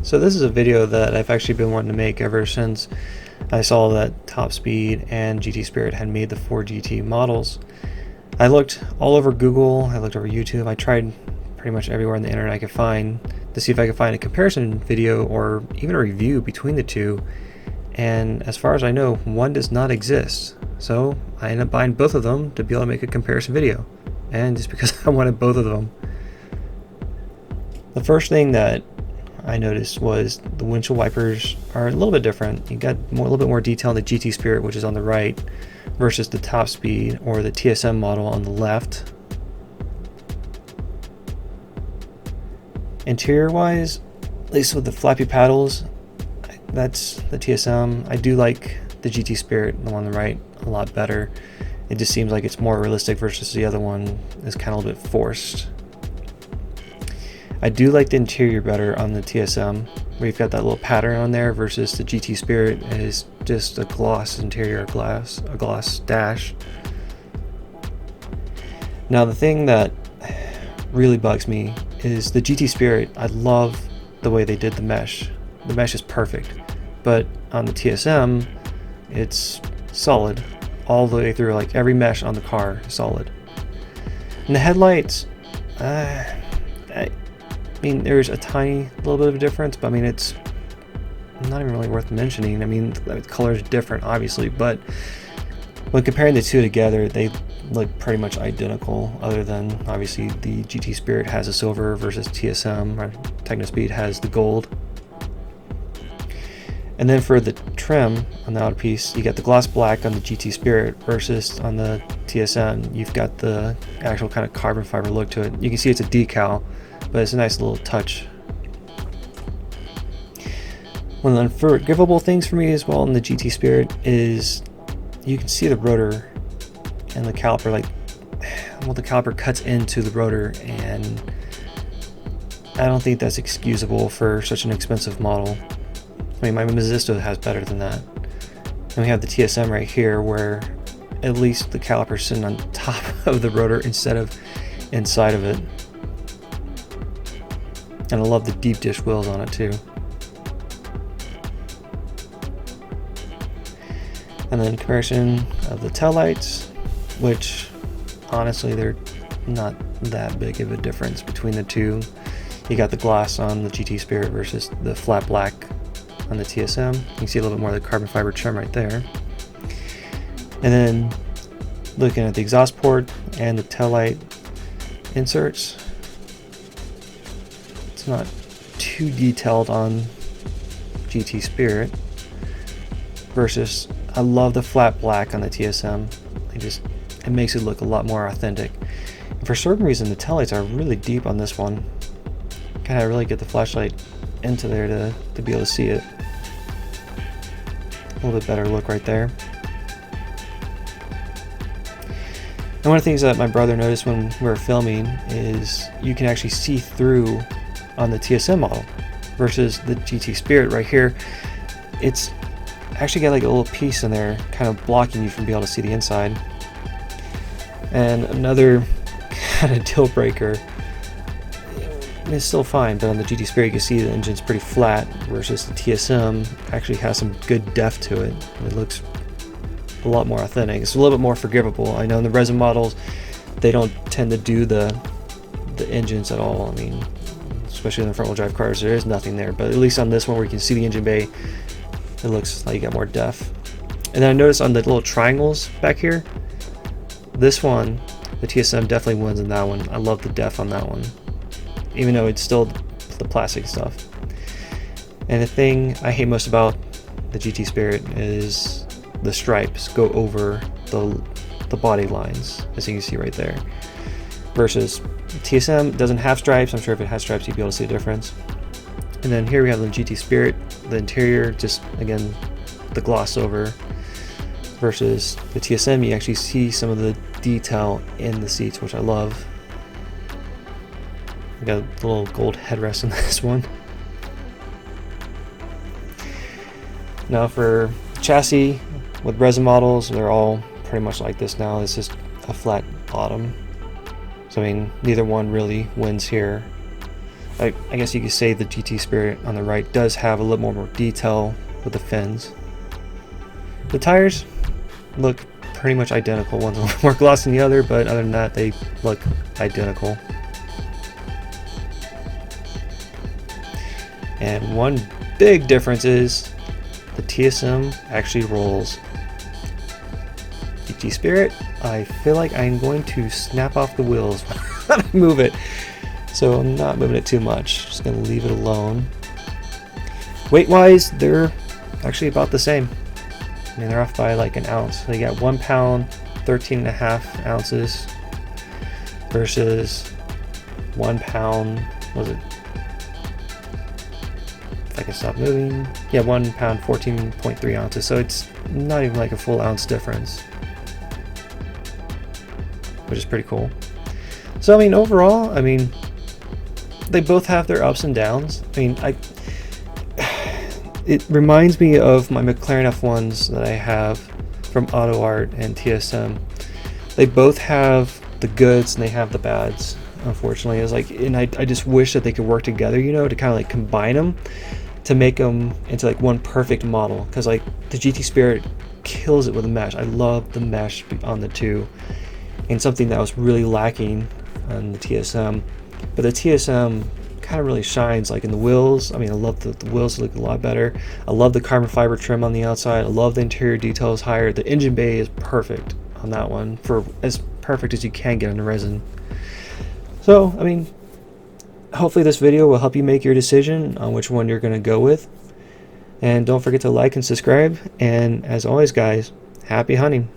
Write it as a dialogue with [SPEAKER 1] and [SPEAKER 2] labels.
[SPEAKER 1] So this is a video that I've actually been wanting to make ever since I saw that Top Speed and GT Spirit had made the 4GT models. I looked all over Google, I looked over YouTube, I tried pretty much everywhere on the internet I could find to see if I could find a comparison video or even a review between the two, and as far as I know, one does not exist. So I ended up buying both of them to be able to make a comparison video, and just because I wanted both of them. The first thing that I noticed was the windshield wipers are a little bit different. You got a little bit more detail in the GT Spirit, which is on the right, versus the Top Speed or the TSM model on the left. Interior wise, at least with the flappy paddles, that's the TSM. I do like the GT Spirit, the one on the right, a lot better. It just seems like it's more realistic versus the other one is kind of a little bit forced. I do like the interior better on the TSM, where you've got that little pattern on there, versus the GT Spirit is just a gloss interior, a gloss dash. Now the thing that really bugs me is the GT Spirit. I love the way they did the mesh. The mesh is perfect, but on the TSM, it's solid all the way through. Like every mesh on the car is solid. And the headlights, I mean, there's a tiny little bit of a difference, but I mean, it's not even really worth mentioning. I mean, the color is different, obviously, but when comparing the two together, they look pretty much identical, other than obviously the GT Spirit has a silver versus TSM, or Technospeed has the gold. And then for the trim on the outer piece, you got the gloss black on the GT Spirit versus on the TSM, you've got the actual kind of carbon fiber look to it. You can see it's a decal, but it's a nice little touch. One of the unforgivable things for me as well in the GT Spirit is you can see the rotor and the caliper, like, well, the caliper cuts into the rotor, and I don't think that's excusable for such an expensive model. I mean, my Mazzisto has better than that. And we have the TSM right here, where at least the caliper's sitting on top of the rotor instead of inside of it. And I love the deep dish wheels on it too. And then comparison of the taillights, which honestly they're not that big of a difference between the two. You got the gloss on the GT Spirit versus the flat black on the TSM. You can see a little bit more of the carbon fiber trim right there. And then looking at the exhaust port and the taillight inserts, it's not too detailed on GT Spirit versus I love the flat black on the TSM. It makes it look a lot more authentic. And for some reason the taillights are really deep on this one. Kind of really get the flashlight into there to be able to see it. A little bit better look right there. And one of the things that my brother noticed when we were filming is you can actually see through on the TSM model versus the GT Spirit right here. It's actually got like a little piece in there kind of blocking you from being able to see the inside. And another kind of deal breaker, it's still fine, but on the GT Spirit you can see the engine's pretty flat versus the TSM actually has some good depth to it. It looks a lot more authentic. It's a little bit more forgivable. I know in the Resin models they don't tend to do the engines at all. I mean, especially in the front wheel drive cars, there is nothing there, but at least on this one where you can see the engine bay, it looks like you got more depth. And then I noticed on the little triangles back here, this one, the TSM definitely wins in that one. I love the depth on that one, even though it's still the plastic stuff. And the thing I hate most about the GT Spirit is the stripes go over the body lines, as you can see right there. Versus TSM doesn't have stripes. I'm sure if it has stripes you'd be able to see the difference. And then here we have the GT Spirit, the interior, just again the gloss over, versus the TSM you actually see some of the detail in the seats, which I love. I got a little gold headrest on this one. Now for chassis with Resin models, they're all pretty much like this now. It's just a flat bottom. So I mean, neither one really wins here. I guess you could say the GT Spirit on the right does have a little more detail with the fins. The tires look pretty much identical. One's a little more gloss than the other, but other than that, they look identical. And one big difference is the TSM actually rolls. GT Spirit, I feel like I'm going to snap off the wheels when I move it. So I'm not moving it too much. Just going to leave it alone. Weight-wise, they're actually about the same. I mean, they're off by like an ounce. They got 1 pound, 13.5 ounces versus 1 pound, was it? If I can stop moving. Yeah, 1 pound, 14.3 ounces. So it's not even like a full ounce difference, which is pretty cool. So, I mean, overall, I mean, they both have their ups and downs. I mean, it reminds me of my McLaren F1s that I have from Auto Art and TSM. They both have the goods and they have the bads, unfortunately. It's like, and I just wish that they could work together, you know, to kind of like combine them to make them into like one perfect model. Because like the GT Spirit kills it with the mesh. I love the mesh on the two, and something that was really lacking on the TSM. But the TSM kind of really shines like in the wheels. I mean, I love the wheels look a lot better. I love the carbon fiber trim on the outside. I love the interior details higher. The engine bay is perfect on that one, for as perfect as you can get on the resin. So, I mean, hopefully this video will help you make your decision on which one you're going to go with. And don't forget to like and subscribe. And as always, guys, happy hunting.